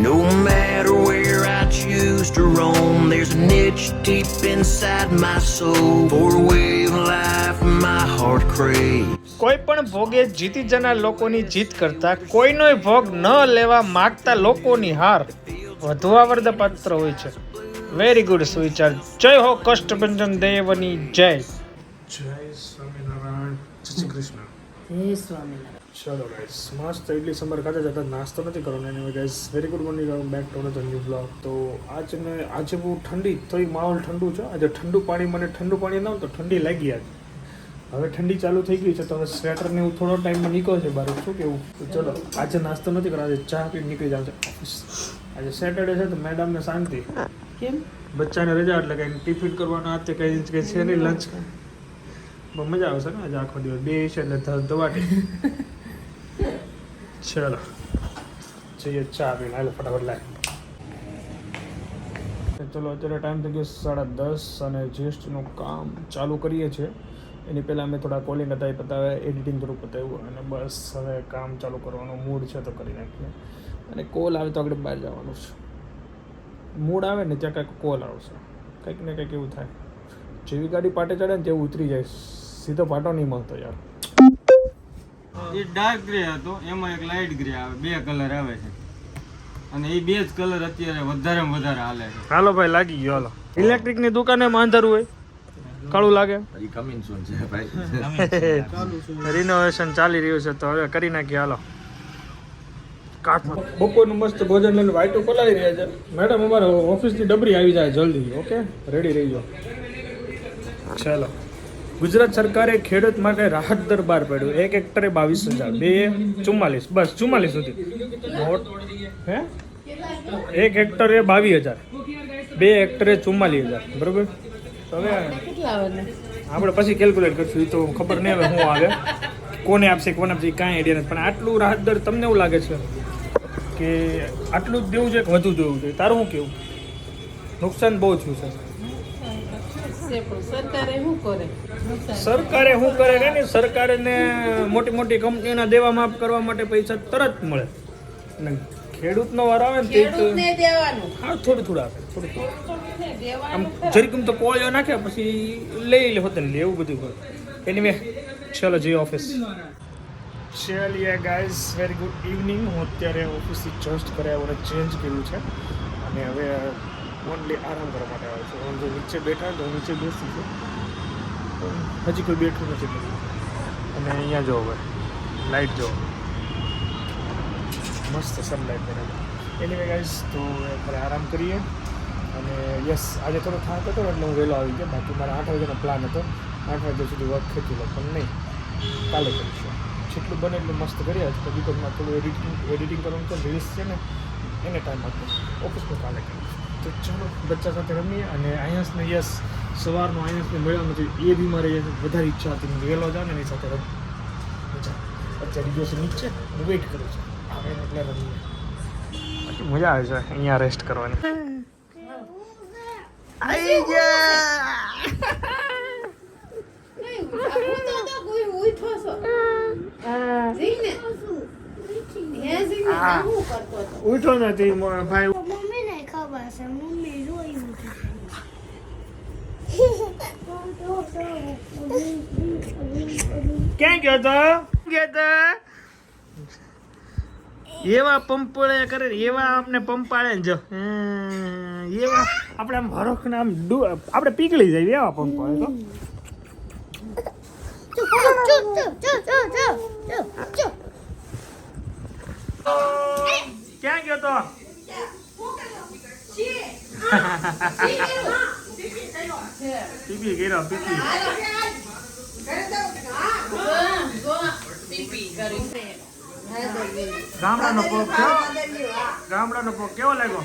No matter where I choose to roam, there's a niche deep inside my soul for a way of life my heart craves. કોઈ પણ ભોગે જીતી જનાર લોકોની જીત કરતા કોઈનોય ભોગ ન લેવા માંગતા લોકોની હાર વધુ આવર્દપાત્ર હોય છે. વેરી ગુડ સુવિચાર. જય હો કષ્ટભંજન દેવની જય. જય સ્વામિનારાયણ. જય શ્રી કૃષ્ણ. જય સ્વામિનારાયણ. ચલો ગાઈસ, મસ્ત ઇડલી સંભાર ખાતા જતા નાસ્તો નથી કરવાનો. એની guys very good morning, back to the new blog. તો આજે બહુ ઠંડી, તોય માહોલ ઠંડુ છે. આજે ઠંડુ પાણી ન તો ઠંડી લાગી. આજે હવે ઠંડી ચાલુ થઈ ગઈ છે તો હવે સ્વેટર ને એવું થોડો ટાઈમમાં નીકળે છે બહાર. શું કેવું? તો ચલો આજે નાસ્તો નથી કરવાનો, આજે ચા પીને નીકળી જાવ છે ઓફિસ. આજે સેટરડે છે તો મેડમને શાંતિ. કેમ? બચ્ચાને રજા એટલે કંઈ ટિફિન કરવાનો આ તે કંઈ છે નહીં, લંચ. બહુ મજા આવશે ને આજે આખો દિવસ બે છે એટલે દવાટી. ચલો જઈએ ચા પીને. હાલો ફટાફટ લાય. ચલો અત્યારે ટાઈમ થઈ ગયો 10:30 અને જીએસટીનું કામ ચાલુ કરીએ છીએ. એની પહેલાં અમે થોડા કોલિંગ હતા એ પતાવે, એડિટિંગ થોડું પતાવ્યું અને બસ હવે કામ ચાલુ કરવાનો મૂડ છે તો કરી નાખીએ. અને કોલ આવે તો આગળ બહાર જવાનું છે. મૂડ આવે ને ત્યાં કાંઈક કોલ આવશે, કંઈક ને કંઈક એવું થાય. જેવી ગાડી પાટે ચડે ને તેવું ઉતરી જાય, સીધો પાટો નહીં મળતો યાર. એ ડાર્ક ગ્રે હતો, એમાં એક લાઇટ ગ્રે આવે, બે કલર આવે છે અને એ બે જ કલર અત્યારે વધારેમાં વધારે હાલે છે. હાલો ભાઈ, લાગી ગયો. હાલો ઇલેક્ટ્રિકની દુકાને માંધરું હોય, કાળું લાગે. રિનોવેશન ચાલી રહ્યું છે તો હવે કરી નાખીએ. હાલો બપોરનું મસ્ત ભોજન લઈને વાઈટો પલાળી રહ્યા છે. મેડમ અમારે ઓફિસની ડબરી આવી જાય જલ્દી. ઓકે, રેડી રહીજો. ચાલો. ગુજરાત સરકારે ખેડૂત માટે રાહત દર બહાર પાડ્યું. એક હેક્ટરે 22,000, બે 44, બસ 44 સુધી. હે, એક હેક્ટરે 22,000, બે હેક્ટરે 44,000. બરોબર. હવે આપણે પછી કેલ્ક્યુલેટ કરશું. એ તો ખબર નહીં હવે શું આવે, કોને આપશે કાંઈ આઈડિયા નથી. પણ આટલું રાહત દર તમને એવું લાગે છે કે આટલું જ દેવું છે કે વધુ દેવું જોઈએ? તારું શું કેવું? નુકસાન બહુ થયું છે. સરકારે શું કરે કે નહીં, સરકારે ને મોટી મોટી કંપનીઓના દેવા માફ કરવા માટે પૈસા તરત મળે. ખેડૂતનો વાર આવે ને હા થોડું આપે, થોડું આમ જરીકમ તો કોળિયો નાખે પછી લઈ લે હોતે ને એવું બધું કરે. એની ચલો જઈએ ઓફિસ. ચલીએ ગાઈઝ, વેરી ગુડ ઇવનિંગ. હું અત્યારે ઓફિસથી જસ્ટ કર્યા વડે ચેન્જ કર્યું છે અને હવે ઓનલી આરામ કરવા માટે આવ્યો છું. હું જો નીચે બેઠા તો નીચે બેસી છું, હજી કોઈ બેઠું નથી. અને અહીંયા જો હવે લાઇટ જો મસ્ત સનલાઇટ બને. એની ગાઈઝ તો આપણે આરામ કરીએ. અને યસ, આજે થોડો થાક હતો એટલે હું વહેલો આવી ગયો. બાકી મારા 8 વાગ્યાનો પ્લાન હતો, 8 વાગ્યા સુધી વર્ક ખેંચી લો, પણ નહીં, કાલે કરીશું. જેટલું બને એટલું મસ્ત કરીએ. તો બીકોઝમાં થોડું એડિટિંગ કરવાનું છે, રીલ્સ છે ને એને ટાઈમ આપો. ઓફિસમાં કાલે કરીશું. તો ચાલો બચ્ચા સાથે રમીએ. અને આયન્સને યસ સવારનો આયન્સને મળ્યો નથી, એ બી મારે વધારે ઈચ્છા હતી. વહેલો જાઉં ને એની સાથે રમ મજા. અત્યારે દિવસે નીચે હું વેઇટ કરું છું, આવે એટલે રમીએ. બાકી મજા આવે છે અહીંયા રેસ્ટ કરવાની. આવી ઉઠો નથી ભાઈ. ક્યાં ગયો તો? એવા પંપોળે કરે, એવા આપણે પંપાળે ને જો એવા આપણે આમ હરખને આમ આપણે પીગળી જાય એવા પંપાળે. તો ક્યાં ગયો તો? પીપી કર્યો, પીપી. ગામડાનો પોક કેવો લાગ્યો?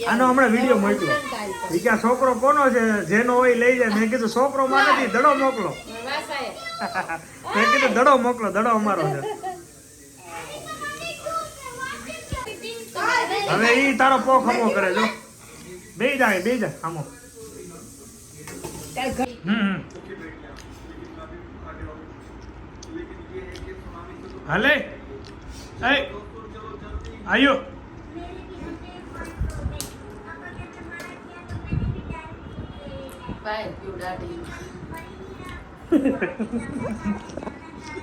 આનો હમણાં વિડીયો મોકલો. એ ક્યાં છોકરો કોનો છે, જેનો હોય લઈ જાય. મેં કીધું છોકરો માં નથી, દડો મોકલો. મેં કીધું દડો મોકલો, દડો અમારો છે. હવે ઈ તારો પોક હમો કરે જો. બે જાય હમો. હાલે એ આયો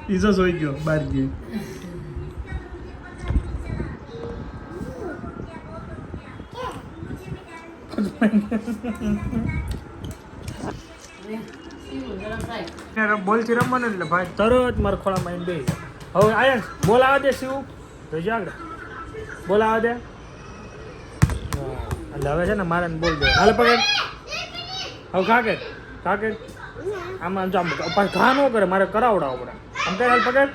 ઈજો સોઈ ગયો બહાર ગઈ બોલથી રમવાનું એટલે ભાઈ તરત મારા ખોળામાં આવીને બેસી જાય. હવે આયન બોલ આવવા દે શિવ જોઈજો આગળ બોલ આવવા દે એટલે હવે છે ને મારે બોલ દે હાલે પકડ હવે કાકેર આમાં આમ પાછું ઘા ન કરે મારે કરાવડાવો પડે આમ કરે હાલ પકડ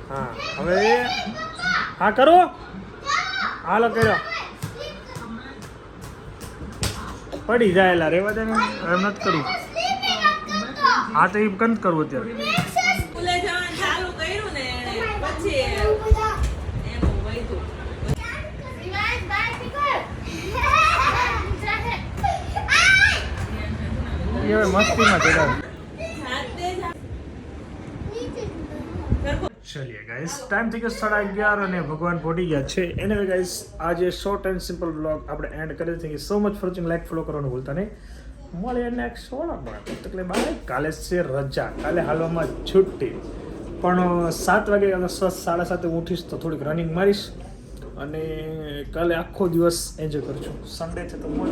હા હવે હા કરો હાલો કર્યો પડી જાયેલા રેવા દે ને એમ નથી કરવું હા તો એ કંત કરવું અત્યારે સ્કૂલે જવાનું ચાલુ કર્યું ને એણે પછી એનું વૈધું એ હવે મસ્તીમાં ચડાવે ચલીએ ગાઈસ ટાઈમ થઈ ગયો 11:30 અને ભગવાન પહોંચી ગયા છે એને ગાઈસ આજે શોર્ટ એન્ડ સિમ્પલ બ્લોગ આપણે એન્ડ કરી thank you so much for watching like follow કરવાનું ભૂલતા નહીં મળીએ નેક્સ્ટ વ્લોગમાં એટલે બાય કાલે છે રજા કાલે હાલવામાં છુટ્ટી પણ 7 વાગે 7:30 ઉઠીશ તો થોડીક રનિંગ મારીશ અને કાલે આખો દિવસ એન્જોય કરશું સન્ડે છે તો મોજ